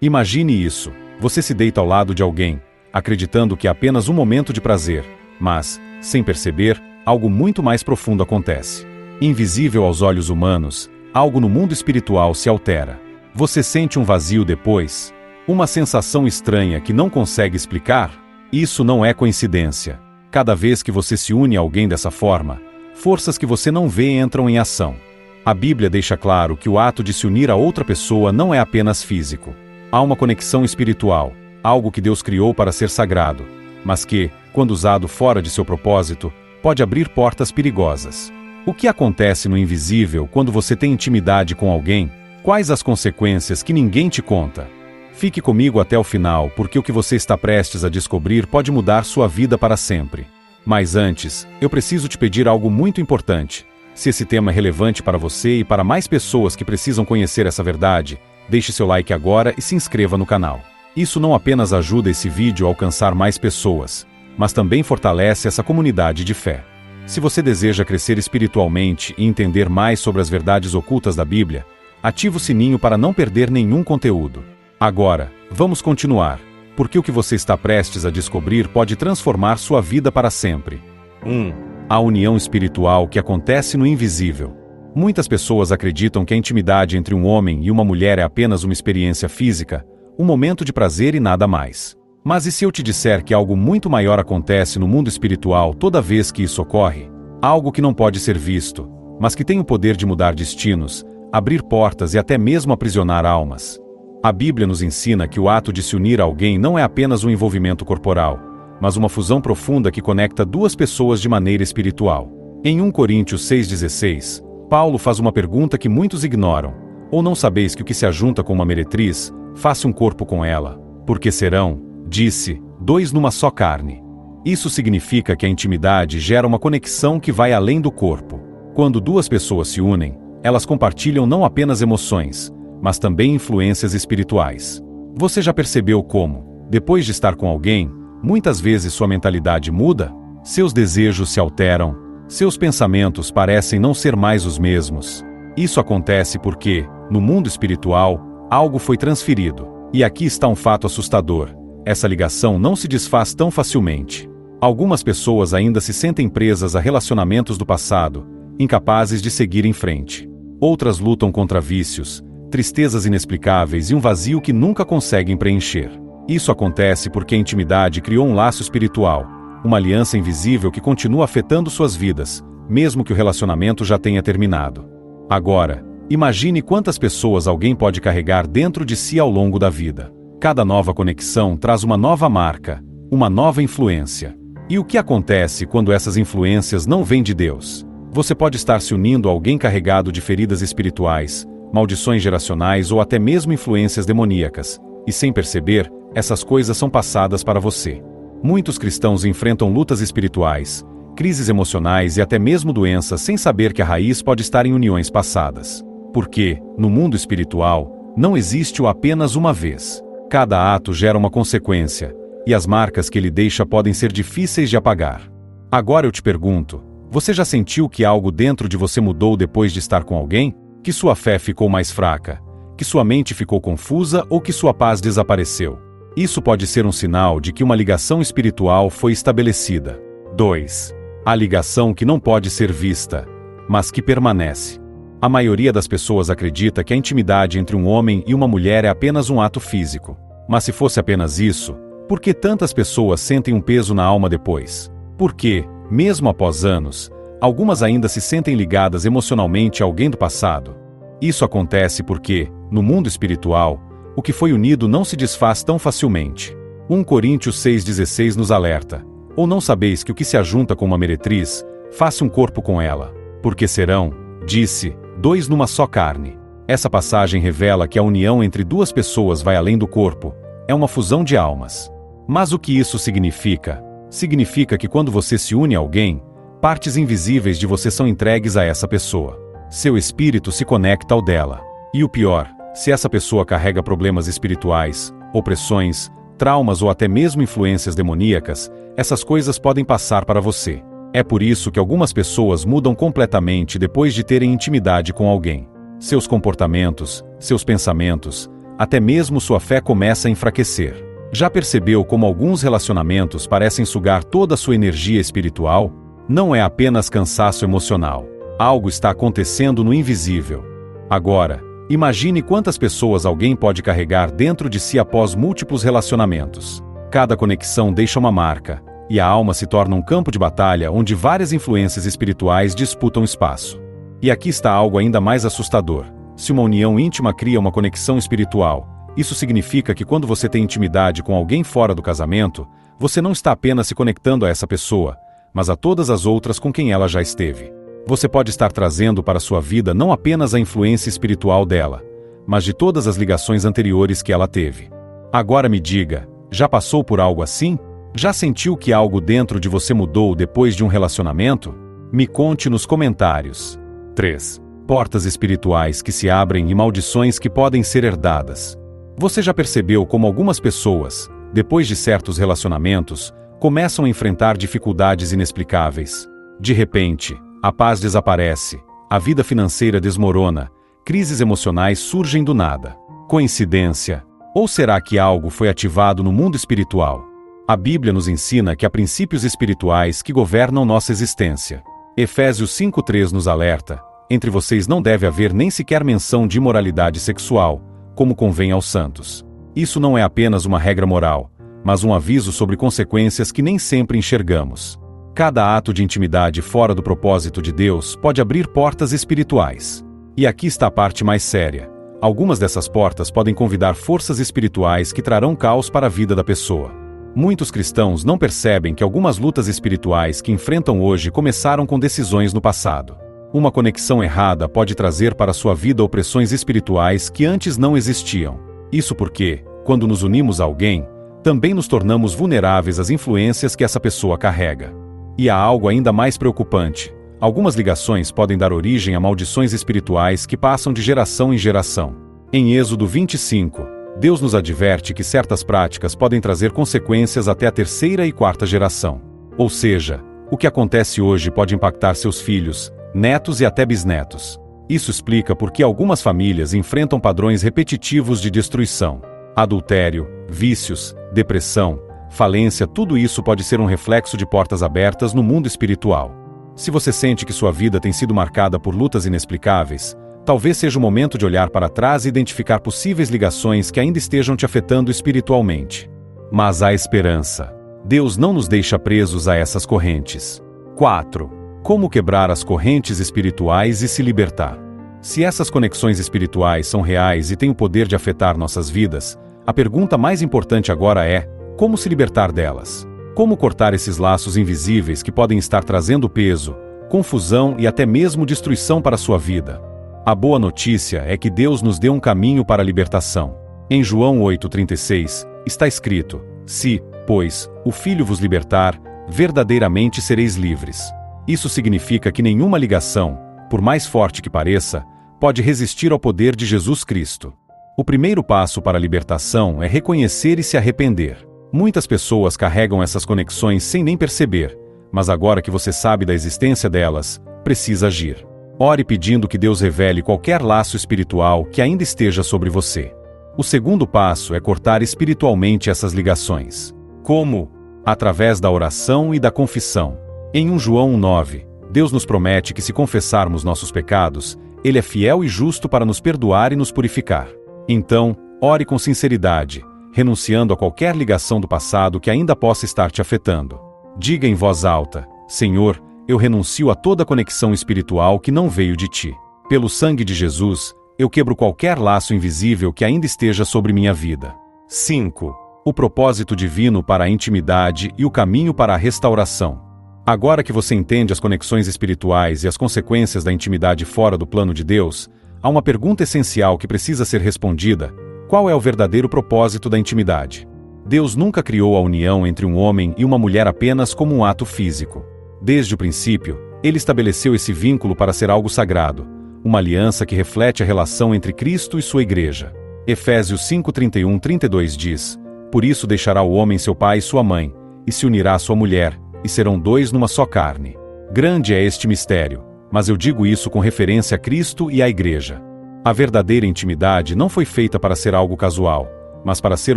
Imagine isso: você se deita ao lado de alguém, acreditando que é apenas um momento de prazer, mas, sem perceber, algo muito mais profundo acontece. Invisível aos olhos humanos, algo no mundo espiritual se altera. Você sente um vazio depois? Uma sensação estranha que não consegue explicar? Isso não é coincidência. Cada vez que você se une a alguém dessa forma, forças que você não vê entram em ação. A Bíblia deixa claro que o ato de se unir a outra pessoa não é apenas físico. Há uma conexão espiritual, algo que Deus criou para ser sagrado, mas que, quando usado fora de seu propósito, pode abrir portas perigosas. O que acontece no invisível quando você tem intimidade com alguém? Quais as consequências que ninguém te conta? Fique comigo até o final, porque o que você está prestes a descobrir pode mudar sua vida para sempre. Mas antes, eu preciso te pedir algo muito importante. Se esse tema é relevante para você e para mais pessoas que precisam conhecer essa verdade, deixe seu like agora e se inscreva no canal. Isso não apenas ajuda esse vídeo a alcançar mais pessoas, mas também fortalece essa comunidade de fé. Se você deseja crescer espiritualmente e entender mais sobre as verdades ocultas da Bíblia, ative o sininho para não perder nenhum conteúdo. Agora, vamos continuar, porque o que você está prestes a descobrir pode transformar sua vida para sempre. 1. A união espiritual que acontece no invisível. Muitas pessoas acreditam que a intimidade entre um homem e uma mulher é apenas uma experiência física, um momento de prazer e nada mais. Mas e se eu te disser que algo muito maior acontece no mundo espiritual toda vez que isso ocorre? Algo que não pode ser visto, mas que tem o poder de mudar destinos, abrir portas e até mesmo aprisionar almas. A Bíblia nos ensina que o ato de se unir a alguém não é apenas um envolvimento corporal, mas uma fusão profunda que conecta duas pessoas de maneira espiritual. Em 1 Coríntios 6,16, Paulo faz uma pergunta que muitos ignoram: ou não sabeis que o que se ajunta com uma meretriz, faça um corpo com ela? Porque serão, disse, dois numa só carne. Isso significa que a intimidade gera uma conexão que vai além do corpo. Quando duas pessoas se unem, elas compartilham não apenas emoções, mas também influências espirituais. Você já percebeu como, depois de estar com alguém, muitas vezes sua mentalidade muda? Seus desejos se alteram, seus pensamentos parecem não ser mais os mesmos. Isso acontece porque, no mundo espiritual, algo foi transferido. E aqui está um fato assustador: essa ligação não se desfaz tão facilmente. Algumas pessoas ainda se sentem presas a relacionamentos do passado, incapazes de seguir em frente. Outras lutam contra vícios, tristezas inexplicáveis e um vazio que nunca conseguem preencher. Isso acontece porque a intimidade criou um laço espiritual, uma aliança invisível que continua afetando suas vidas, mesmo que o relacionamento já tenha terminado. Agora, imagine quantas pessoas alguém pode carregar dentro de si ao longo da vida. Cada nova conexão traz uma nova marca, uma nova influência. E o que acontece quando essas influências não vêm de Deus? Você pode estar se unindo a alguém carregado de feridas espirituais, maldições geracionais ou até mesmo influências demoníacas, e sem perceber, essas coisas são passadas para você. Muitos cristãos enfrentam lutas espirituais, crises emocionais e até mesmo doenças sem saber que a raiz pode estar em uniões passadas. Porque, no mundo espiritual, não existe o apenas uma vez. Cada ato gera uma consequência, e as marcas que ele deixa podem ser difíceis de apagar. Agora eu te pergunto: você já sentiu que algo dentro de você mudou depois de estar com alguém? Que sua fé ficou mais fraca? Que sua mente ficou confusa ou que sua paz desapareceu? Isso pode ser um sinal de que uma ligação espiritual foi estabelecida. 2. A ligação que não pode ser vista, mas que permanece. A maioria das pessoas acredita que a intimidade entre um homem e uma mulher é apenas um ato físico. Mas se fosse apenas isso, por que tantas pessoas sentem um peso na alma depois? Por que, mesmo após anos, algumas ainda se sentem ligadas emocionalmente a alguém do passado? Isso acontece porque, no mundo espiritual, o que foi unido não se desfaz tão facilmente. 1 Coríntios 6,16 nos alerta: ou não sabeis que o que se ajunta com uma meretriz, faça um corpo com ela? Porque serão, disse, dois numa só carne. Essa passagem revela que a união entre duas pessoas vai além do corpo, é uma fusão de almas. Mas o que isso significa? Significa que quando você se une a alguém, partes invisíveis de você são entregues a essa pessoa. Seu espírito se conecta ao dela. E o pior, se essa pessoa carrega problemas espirituais, opressões, traumas ou até mesmo influências demoníacas, essas coisas podem passar para você. É por isso que algumas pessoas mudam completamente depois de terem intimidade com alguém. Seus comportamentos, seus pensamentos, até mesmo sua fé começa a enfraquecer. Já percebeu como alguns relacionamentos parecem sugar toda a sua energia espiritual? Não é apenas cansaço emocional. Algo está acontecendo no invisível. Agora, imagine quantas pessoas alguém pode carregar dentro de si após múltiplos relacionamentos. Cada conexão deixa uma marca, e a alma se torna um campo de batalha onde várias influências espirituais disputam espaço. E aqui está algo ainda mais assustador. Se uma união íntima cria uma conexão espiritual, isso significa que quando você tem intimidade com alguém fora do casamento, você não está apenas se conectando a essa pessoa, mas a todas as outras com quem ela já esteve. Você pode estar trazendo para sua vida não apenas a influência espiritual dela, mas de todas as ligações anteriores que ela teve. Agora me diga, já passou por algo assim? Já sentiu que algo dentro de você mudou depois de um relacionamento? Me conte nos comentários. 3. Portas espirituais que se abrem e maldições que podem ser herdadas. Você já percebeu como algumas pessoas, depois de certos relacionamentos, começam a enfrentar dificuldades inexplicáveis? De repente, a paz desaparece, a vida financeira desmorona, crises emocionais surgem do nada. Coincidência? Ou será que algo foi ativado no mundo espiritual? A Bíblia nos ensina que há princípios espirituais que governam nossa existência. Efésios 5:3 nos alerta: entre vocês não deve haver nem sequer menção de imoralidade sexual, como convém aos santos. Isso não é apenas uma regra moral, mas um aviso sobre consequências que nem sempre enxergamos. Cada ato de intimidade fora do propósito de Deus pode abrir portas espirituais. E aqui está a parte mais séria. Algumas dessas portas podem convidar forças espirituais que trarão caos para a vida da pessoa. Muitos cristãos não percebem que algumas lutas espirituais que enfrentam hoje começaram com decisões no passado. Uma conexão errada pode trazer para sua vida opressões espirituais que antes não existiam. Isso porque, quando nos unimos a alguém, também nos tornamos vulneráveis às influências que essa pessoa carrega. E há algo ainda mais preocupante. Algumas ligações podem dar origem a maldições espirituais que passam de geração em geração. Em Êxodo 25, Deus nos adverte que certas práticas podem trazer consequências até a terceira e quarta geração. Ou seja, o que acontece hoje pode impactar seus filhos, netos e até bisnetos. Isso explica por que algumas famílias enfrentam padrões repetitivos de destruição. Adultério, vícios, depressão, falência, tudo isso pode ser um reflexo de portas abertas no mundo espiritual. Se você sente que sua vida tem sido marcada por lutas inexplicáveis, talvez seja o momento de olhar para trás e identificar possíveis ligações que ainda estejam te afetando espiritualmente. Mas há esperança. Deus não nos deixa presos a essas correntes. 4. Como quebrar as correntes espirituais e se libertar? Se essas conexões espirituais são reais e têm o poder de afetar nossas vidas, a pergunta mais importante agora é: como se libertar delas? Como cortar esses laços invisíveis que podem estar trazendo peso, confusão e até mesmo destruição para a sua vida? A boa notícia é que Deus nos deu um caminho para a libertação. Em João 8,36, está escrito: se, pois, o Filho vos libertar, verdadeiramente sereis livres. Isso significa que nenhuma ligação, por mais forte que pareça, pode resistir ao poder de Jesus Cristo. O primeiro passo para a libertação é reconhecer e se arrepender. Muitas pessoas carregam essas conexões sem nem perceber, mas agora que você sabe da existência delas, precisa agir. Ore pedindo que Deus revele qualquer laço espiritual que ainda esteja sobre você. O segundo passo é cortar espiritualmente essas ligações. Como? Através da oração e da confissão. Em 1 João 1,9, Deus nos promete que se confessarmos nossos pecados, Ele é fiel e justo para nos perdoar e nos purificar. Então, ore com sinceridade, renunciando a qualquer ligação do passado que ainda possa estar te afetando. Diga em voz alta: Senhor, eu renuncio a toda conexão espiritual que não veio de ti. Pelo sangue de Jesus, eu quebro qualquer laço invisível que ainda esteja sobre minha vida. 5. O propósito divino para a intimidade e o caminho para a restauração. Agora que você entende as conexões espirituais e as consequências da intimidade fora do plano de Deus, há uma pergunta essencial que precisa ser respondida: qual é o verdadeiro propósito da intimidade? Deus nunca criou a união entre um homem e uma mulher apenas como um ato físico. Desde o princípio, Ele estabeleceu esse vínculo para ser algo sagrado, uma aliança que reflete a relação entre Cristo e sua igreja. Efésios 5:31-32 diz: por isso deixará o homem seu pai e sua mãe, e se unirá à sua mulher, e serão dois numa só carne. Grande é este mistério, mas eu digo isso com referência a Cristo e à igreja. A verdadeira intimidade não foi feita para ser algo casual, mas para ser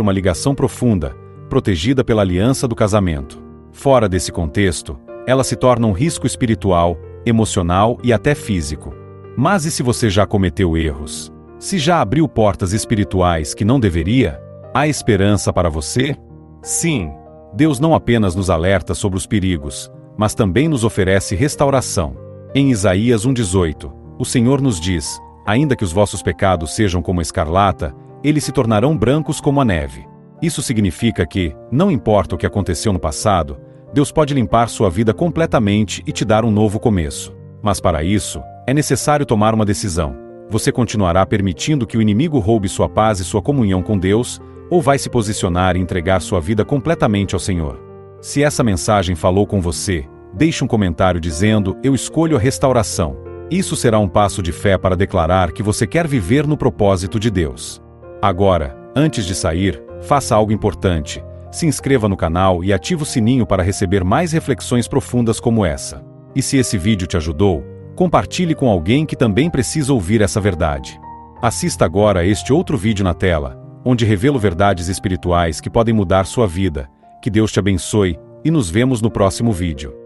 uma ligação profunda, protegida pela aliança do casamento. Fora desse contexto, ela se torna um risco espiritual, emocional e até físico. Mas e se você já cometeu erros? Se já abriu portas espirituais que não deveria? Há esperança para você? Sim, Deus não apenas nos alerta sobre os perigos, mas também nos oferece restauração. Em Isaías 1,18, o Senhor nos diz: ainda que os vossos pecados sejam como a escarlata, eles se tornarão brancos como a neve. Isso significa que, não importa o que aconteceu no passado, Deus pode limpar sua vida completamente e te dar um novo começo. Mas para isso, é necessário tomar uma decisão. Você continuará permitindo que o inimigo roube sua paz e sua comunhão com Deus, ou vai se posicionar e entregar sua vida completamente ao Senhor? Se essa mensagem falou com você, deixe um comentário dizendo: eu escolho a restauração. Isso será um passo de fé para declarar que você quer viver no propósito de Deus. Agora, antes de sair, faça algo importante. Se inscreva no canal e ative o sininho para receber mais reflexões profundas como essa. E se esse vídeo te ajudou, compartilhe com alguém que também precisa ouvir essa verdade. Assista agora a este outro vídeo na tela, onde revelo verdades espirituais que podem mudar sua vida. Que Deus te abençoe e nos vemos no próximo vídeo.